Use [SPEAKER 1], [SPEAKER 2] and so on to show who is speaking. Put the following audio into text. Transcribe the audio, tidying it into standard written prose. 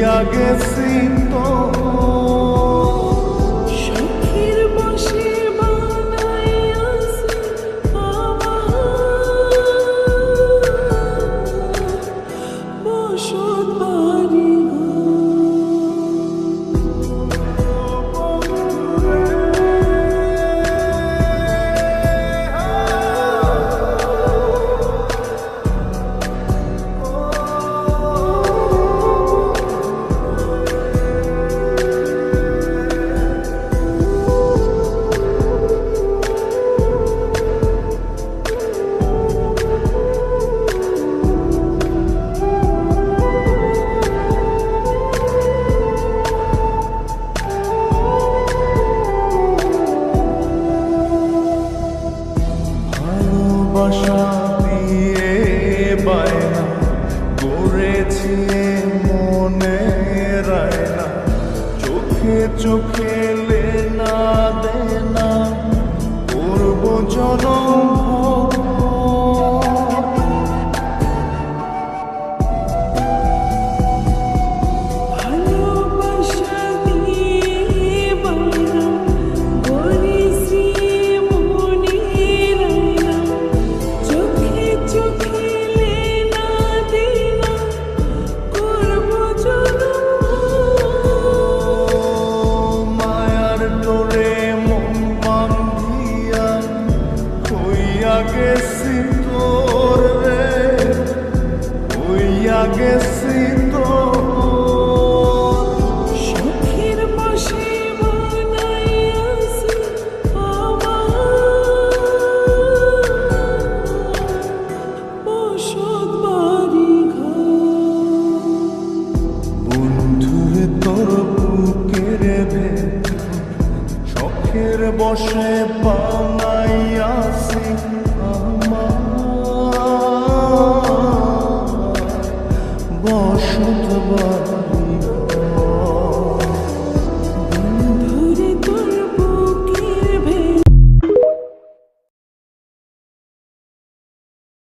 [SPEAKER 1] হইয়া গেছি তো
[SPEAKER 2] শখের বশে বানাইয়াছি বসত বাড়ি
[SPEAKER 1] ভালোবাসা দিয়ে বায়না করেছি মনে রায়না চোখে চোখে লেনা দেনা করব জনম
[SPEAKER 2] ভালোবাসা দিয়ে বায়না করেছি মনের আয়না চোখে চোখে লেনা দেনা করব জনম
[SPEAKER 1] মায়ার ডোরে মন বান্ধিয়া হইয়া গেছি তোর রে হইয়া গেছি তোর
[SPEAKER 2] শখের বশে বানাইয়াছি বসত বাড়ি
[SPEAKER 1] বন্ধুরে তোর বুকের ভেতর শখের বশে বানাইয়াছি